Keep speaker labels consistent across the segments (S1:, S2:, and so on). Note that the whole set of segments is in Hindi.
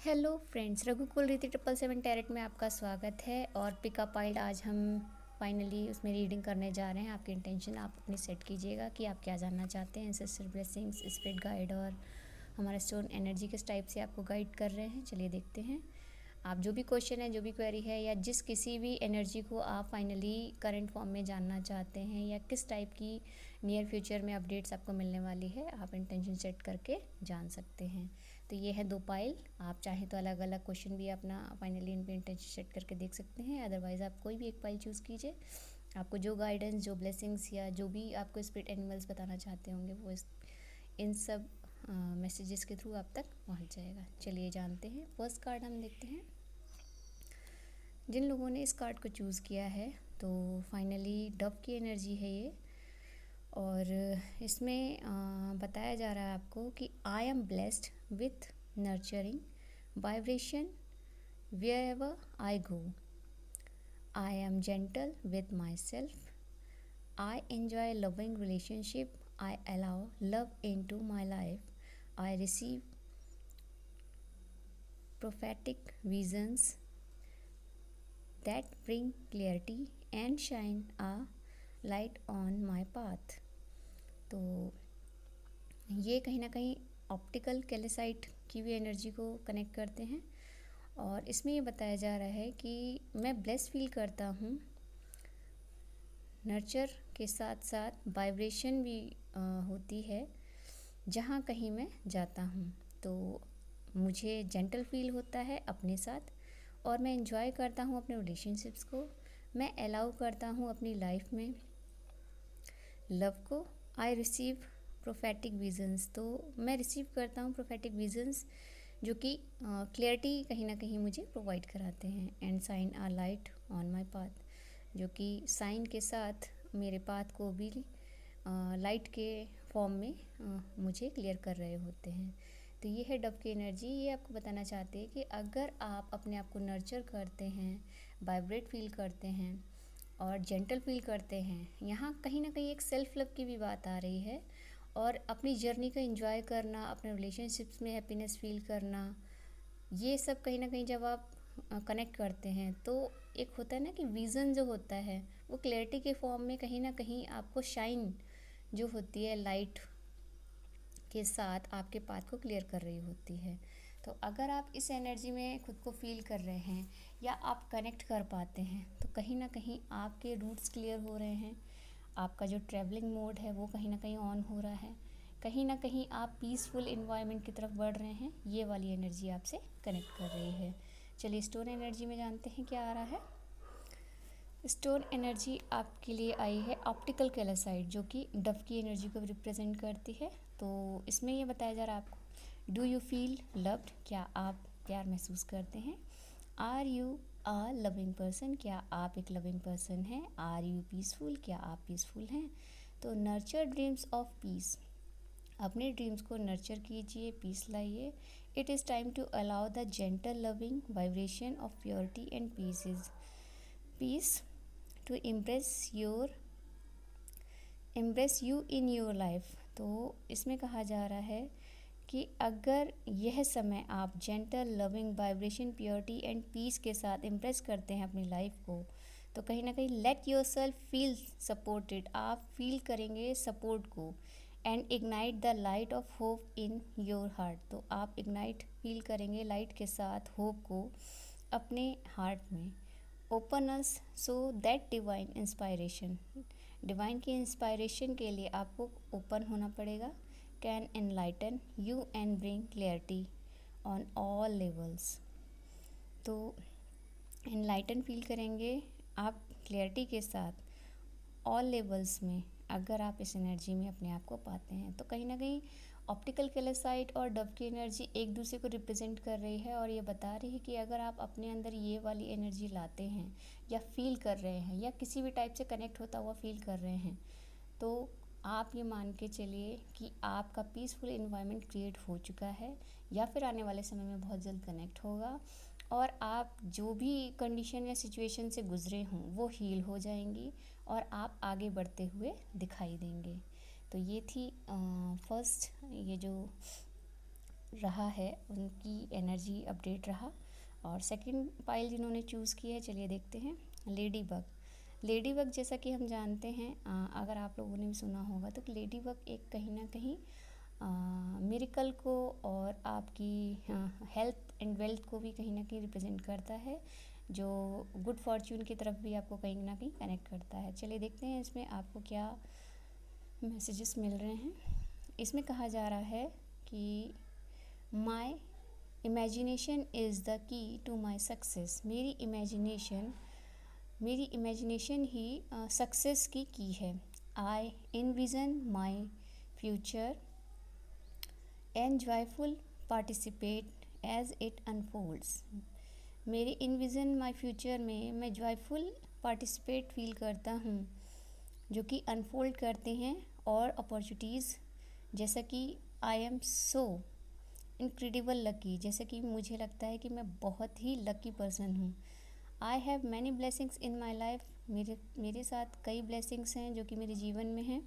S1: हेलो फ्रेंड्स, रघुकुल रीति 777 टैरेट में आपका स्वागत है। और पिकअप वाइल्ड आज हम फाइनली उसमें रीडिंग करने जा रहे हैं। आपकी इंटेंशन आप अपनी सेट कीजिएगा कि आप क्या जानना चाहते हैं। एंसेस्टर ब्लेसिंग्स, स्पिरिट गाइड और हमारा स्टोन एनर्जी किस टाइप से आपको गाइड कर रहे हैं, चलिए देखते हैं। आप जो भी क्वेश्चन है, जो भी क्वेरी है, या जिस किसी भी एनर्जी को आप फाइनली करंट फॉर्म में जानना चाहते हैं, या किस टाइप की नियर फ्यूचर में अपडेट्स आपको मिलने वाली है, आप इंटेंशन सेट करके जान सकते हैं। तो ये है 2 पाइल। आप चाहें तो अलग अलग क्वेश्चन भी अपना फाइनली इन पे इंटेंशन सेट करके देख सकते हैं। अदरवाइज़ आप कोई भी एक पाइल चूज़ कीजिए। आपको जो गाइडेंस, जो ब्लेसिंग्स या जो भी आपको स्पिरिट एनिमल्स बताना चाहते होंगे वो इन सब मैसेजेस के थ्रू आप तक पहुंच जाएगा। चलिए जानते हैं। फर्स्ट कार्ड हम देखते हैं। जिन लोगों ने इस कार्ड को चूज़ किया है तो फाइनली डव की एनर्जी है ये। और इसमें बताया जा रहा है आपको कि I am blessed with nurturing vibration wherever I go. I am gentle with myself. I enjoy loving relationship. I allow love into my life. I receive prophetic visions that bring clarity and shine a light on my path। तो ये कहीं ना कहीं ऑप्टिकल कैलेसाइट की भी एनर्जी को कनेक्ट करते हैं। और इसमें ये बताया जा रहा है कि मैं ब्लेस फील करता हूँ। नर्चर के साथ साथ वाइब्रेशन भी होती है जहाँ कहीं मैं जाता हूँ। तो मुझे जेंटल फील होता है अपने साथ, और मैं एंजॉय करता हूँ अपने रिलेशनशिप्स को। मैं अलाउ करता हूँ अपनी लाइफ में लव को। आई रिसीव प्रोफेटिक विजन्स, तो मैं रिसीव करता हूँ प्रोफेटिक विजन्स जो कि क्लियरिटी कहीं ना कहीं मुझे प्रोवाइड कराते हैं। And shine a light on my path, जो कि साइन के साथ मेरे पाथ को भी लाइट के फॉर्म में मुझे क्लियर कर रहे होते हैं। तो ये है डव की एनर्जी। ये आपको बताना चाहते हैं कि अगर आप अपने आप को नर्चर करते हैं, वाइब्रेट फील करते हैं और जेंटल फील करते हैं, यहाँ कहीं ना कहीं एक सेल्फ लव की भी बात आ रही है। और अपनी जर्नी का एंजॉय करना, अपने रिलेशनशिप्स में हैप्पीनेस फील करना, ये सब कहीं ना कहीं जब आप कनेक्ट करते हैं तो एक होता है ना कि विज़न जो होता है वो क्लैरिटी के फॉर्म में कहीं ना कहीं आपको शाइन जो होती है लाइट के साथ आपके पाथ को क्लियर कर रही होती है। तो अगर आप इस एनर्जी में खुद को फील कर रहे हैं या आप कनेक्ट कर पाते हैं तो कहीं ना कहीं आपके रूट्स क्लियर हो रहे हैं। आपका जो ट्रैवलिंग मोड है वो कहीं ना कहीं ऑन हो रहा है। कहीं ना कहीं आप पीसफुल इन्वायरमेंट की तरफ बढ़ रहे हैं। ये वाली एनर्जी आपसे कनेक्ट कर रही है। चलिए स्टोन एनर्जी में जानते हैं क्या आ रहा है। स्टोन एनर्जी आपके लिए आई है ऑप्टिकल कैलेसाइट, जो कि डव की एनर्जी को रिप्रेजेंट करती है। तो इसमें ये बताया जा रहा है आपको, डू यू फील लव्ड, क्या आप प्यार महसूस करते हैं। Are you a loving person, क्या आप एक लविंग पर्सन हैं। आर यू पीसफुल, क्या आप पीसफुल हैं। तो नर्चर ड्रीम्स ऑफ पीस, अपने ड्रीम्स को नर्चर कीजिए, पीस लाइए। It is time to allow the gentle loving vibration of purity and peace to embrace you in your life। तो इसमें कहा जा रहा है कि अगर यह समय आप gentle loving vibration purity and peace के साथ इम्प्रेस करते हैं अपनी लाइफ को, तो कहीं ना कहीं let your self feel supported, आप फील करेंगे सपोर्ट को। And ignite the light of hope in your heart, तो आप इग्नाइट फील करेंगे लाइट के साथ होप को अपने हार्ट में। Open us so that divine inspiration, divine की इंस्पायरेशन के लिए आपको ओपन होना पड़ेगा। Can enlighten you and bring clarity on all levels, तो एनलाइटन फील करेंगे आप क्लियरिटी के साथ ऑल लेवल्स में। अगर आप इस एनर्जी में अपने आप को पाते हैं तो कहीं ना कहीं ऑप्टिकल कैलेसाइट और डव की एनर्जी एक दूसरे को रिप्रेजेंट कर रही है। और ये बता रही है कि अगर आप अपने अंदर ये वाली एनर्जी लाते हैं या फील कर रहे हैं या किसी भी टाइप से कनेक्ट होता हुआ फील कर रहे हैं, तो आप ये मान के चलिए कि आपका पीसफुल इन्वायरमेंट क्रिएट हो चुका है या फिर आने वाले समय में बहुत जल्द कनेक्ट होगा। और आप जो भी कंडीशन या सिचुएशन से गुजरे हों वो हील हो जाएंगी और आप आगे बढ़ते हुए दिखाई देंगे। तो ये थी फर्स्ट ये जो रहा है उनकी एनर्जी अपडेट रहा। और सेकंड पाइल जिन्होंने चूज़ की है, चलिए देखते हैं। Lady bug. लेडी बग जैसा कि हम जानते हैं, अगर आप लोगों ने भी सुना होगा, तो लेडी बग एक कहीं ना कहीं मिरेकल को और आपकी हेल्थ एंड वेल्थ को भी कहीं ना कहीं रिप्रेजेंट करता है, जो गुड फॉर्च्यून की तरफ भी आपको कहीं ना कहीं कनेक्ट करता है। चलिए देखते हैं इसमें आपको क्या मैसेजेस मिल रहे हैं। इसमें कहा जा रहा है कि my imagination is the key to my success. मेरी इमेजिनेशन ही सक्सेस की है। I envision my future and joyful participate as it unfolds. मेरे इनविजन माई फ्यूचर में मैं जॉयफुल पार्टिसिपेट फील करता हूँ, जो कि अनफोल्ड करते हैं, और अपॉर्चुनिटीज़, जैसा कि I am so incredible lucky, जैसे कि मुझे लगता है कि मैं बहुत ही लकी पर्सन हूँ। I have many blessings in my life. मेरे साथ कई ब्लेसिंग्स हैं जो कि मेरे जीवन में हैं।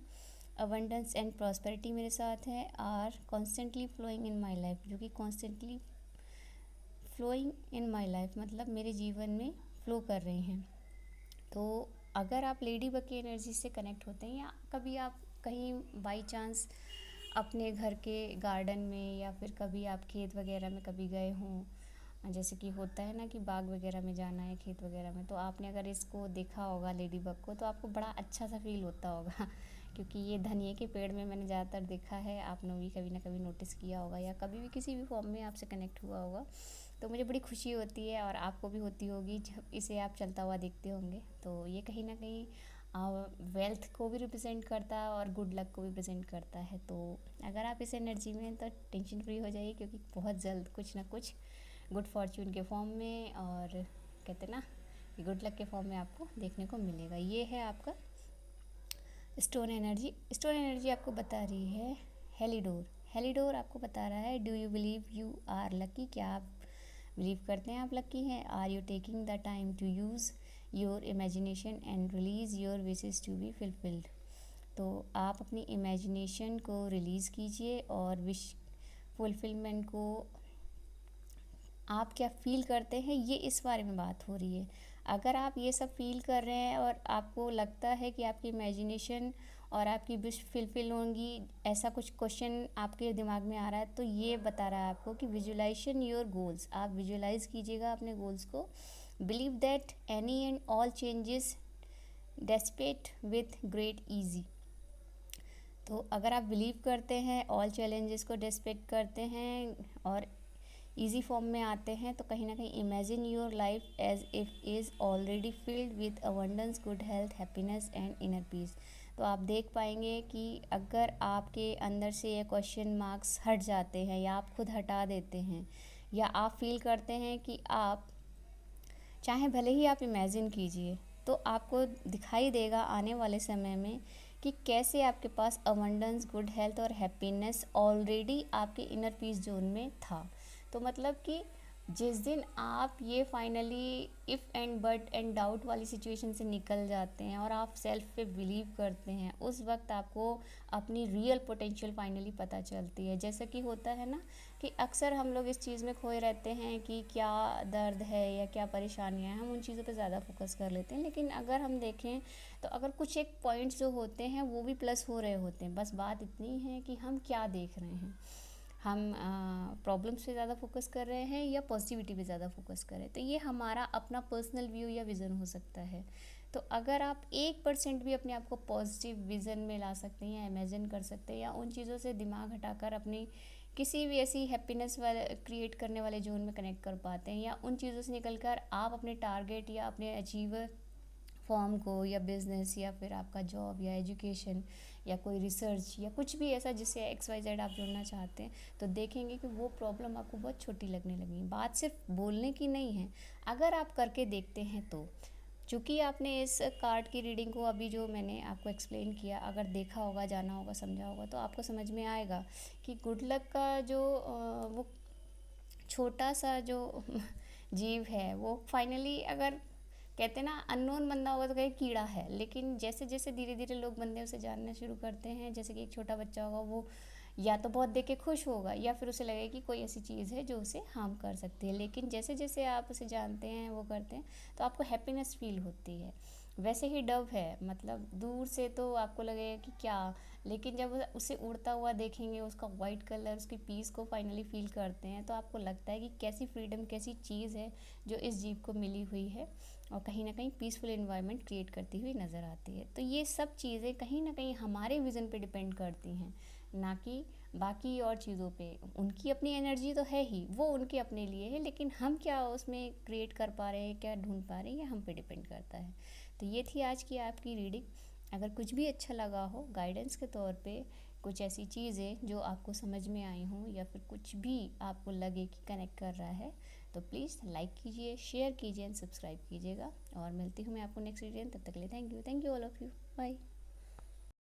S1: अबंडेंस एंड प्रॉस्पेरिटी मेरे साथ है। Are constantly flowing in my life, जो कि constantly flowing in my life मतलब मेरे जीवन में फ़्लो कर रहे हैं। तो अगर आप लेडी बग की एनर्जी से कनेक्ट होते हैं, या कभी आप कहीं बाई चांस अपने घर के गार्डन में, या फिर कभी आप खेत वगैरह में कभी गए हों, जैसे कि होता है ना कि बाग वगैरह में जाना है, खेत वगैरह में, तो आपने अगर इसको देखा होगा लेडी बग को, तो आपको बड़ा अच्छा सा फील होता होगा क्योंकि ये धनिए के पेड़ में मैंने ज़्यादातर देखा है। आपने भी कभी ना कभी नोटिस किया होगा, या कभी भी किसी भी फॉर्म में आपसे कनेक्ट हुआ होगा। तो मुझे बड़ी खुशी होती है, और आपको भी होती होगी जब इसे आप चलता हुआ देखते होंगे। तो ये कहीं ना कहीं वेल्थ को भी रिप्रेजेंट करता है और गुड लक को भी रिप्रेजेंट करता है। तो अगर आप इस एनर्जी में हैं तो टेंशन फ्री हो जाइए, क्योंकि बहुत जल्द कुछ ना कुछ गुड फॉर्च्यून के फॉर्म में, और कहते हैं ना कि गुड लक के फॉर्म में आपको देखने को मिलेगा। ये है आपका स्टोन एनर्जी। स्टोन एनर्जी आपको बता रही है हेलिडोर। हेलिडोर आपको बता रहा है, do you believe you are lucky. क्या आप बिलीव करते हैं आप लकी हैं? Are you taking the time to use your imagination and release your wishes to be fulfilled. तो आप अपनी इमेजिनेशन को रिलीज़ कीजिए, और विश फुलफिलमेंट को आप क्या फ़ील करते हैं, ये इस बारे में बात हो रही है। अगर आप ये सब फील कर रहे हैं और आपको लगता है कि आपकी इमेजिनेशन और आपकी विश फुलफिल होंगी, ऐसा कुछ क्वेश्चन आपके दिमाग में आ रहा है, तो ये बता रहा है आपको कि विजुलाइजेशन योर गोल्स। आप विजुलाइज कीजिएगा अपने गोल्स को। Believe that any and all changes despite with great easy. तो अगर आप बिलीव करते हैं, ऑल चैलेंजेस को डेस्पेक्ट करते हैं और ईजी फॉर्म में आते हैं, तो कहीं ना कहीं imagine your life as if is already filled with abundance, good health, happiness and inner peace. तो आप देख पाएंगे कि अगर आपके अंदर से ये क्वेश्चन मार्क्स हट जाते हैं, या आप खुद हटा देते हैं, या आप फील करते हैं कि आप चाहे भले ही आप इमेजिन कीजिए, तो आपको दिखाई देगा आने वाले समय में कि कैसे आपके पास अबंडेंस, गुड हेल्थ और हैप्पीनेस ऑलरेडी आपके इनर पीस जोन में था। तो मतलब कि जिस दिन आप ये finally if and but and doubt वाली सिचुएशन से निकल जाते हैं और आप सेल्फ पे बिलीव करते हैं, उस वक्त आपको अपनी रियल पोटेंशियल फाइनली पता चलती है। जैसे कि होता है ना कि अक्सर हम लोग इस चीज़ में खोए रहते हैं कि क्या दर्द है या क्या परेशानियां हैं, हम उन चीज़ों पे ज़्यादा फोकस कर लेते हैं। लेकिन अगर हम देखें तो अगर कुछ एक पॉइंट्स जो होते हैं वो भी प्लस हो रहे होते हैं, बस बात इतनी है कि हम क्या देख रहे हैं। हम प्रॉब्लम्स पे ज़्यादा फोकस कर रहे हैं या पॉजिटिविटी पे ज़्यादा फोकस कर रहे हैं। तो ये हमारा अपना पर्सनल व्यू या विज़न हो सकता है। तो अगर आप 1% भी अपने आप को पॉजिटिव विज़न में ला सकते हैं, या इमेजिन कर सकते हैं, या उन चीज़ों से दिमाग हटाकर अपनी किसी भी ऐसी हैप्पीनेस वाले क्रिएट करने वाले जोन में कनेक्ट कर पाते हैं, या उन चीज़ों से निकलकर आप अपने टारगेट या अपने अचीवर फॉर्म को, या बिज़नेस, या फिर आपका जॉब या एजुकेशन या कोई रिसर्च या कुछ भी ऐसा जिससे XYZ आप जुड़ना चाहते हैं, तो देखेंगे कि वो प्रॉब्लम आपको बहुत छोटी लगने लगी। बात सिर्फ बोलने की नहीं है, अगर आप करके देखते हैं तो। चूँकि आपने इस कार्ड की रीडिंग को अभी जो मैंने आपको एक्सप्लेन किया, अगर देखा होगा, जाना होगा, समझा होगा, तो आपको समझ में आएगा कि गुड लक का जो वो छोटा सा जो जीव है, वो फाइनली अगर कहते हैं ना अननोन बंदा होगा तो कहे कीड़ा है, लेकिन जैसे जैसे धीरे धीरे लोग बंदे उसे जानना शुरू करते हैं, जैसे कि एक छोटा बच्चा होगा वो या तो बहुत देख के खुश होगा या फिर उसे लगेगा कि कोई ऐसी चीज़ है जो उसे हार्म कर सकती है। लेकिन जैसे जैसे आप उसे जानते हैं, वो करते हैं, तो आपको हैप्पीनेस फील होती है। वैसे ही डव है, मतलब दूर से तो आपको लगेगा कि क्या, लेकिन जब उसे उड़ता हुआ देखेंगे, उसका वाइट कलर, उसकी पीस को फाइनली फील करते हैं, तो आपको लगता है कि कैसी फ्रीडम, कैसी चीज़ है जो इस जीव को मिली हुई है और कहीं ना कहीं पीसफुल इन्वायरमेंट क्रिएट करती हुई नज़र आती है। तो ये सब चीज़ें कहीं ना कहीं हमारे विज़न पे डिपेंड करती हैं, ना कि बाकी और चीज़ों पे। उनकी अपनी एनर्जी तो है ही, वो उनके अपने लिए है, लेकिन हम क्या उसमें क्रिएट कर पा रहे हैं, क्या ढूंढ पा रहे हैं, ये हम पे डिपेंड करता है। तो ये थी आज की आपकी रीडिंग। अगर कुछ भी अच्छा लगा हो गाइडेंस के तौर पे, कुछ ऐसी चीज़ें जो आपको समझ में आई हों, या फिर कुछ भी आपको लगे कि कनेक्ट कर रहा है, तो प्लीज़ लाइक कीजिए, शेयर कीजिए एंड सब्सक्राइब कीजिएगा। और मिलती हूँ मैं आपको नेक्स्ट वीडियो। तब तक के लिए thank you all of you, bye.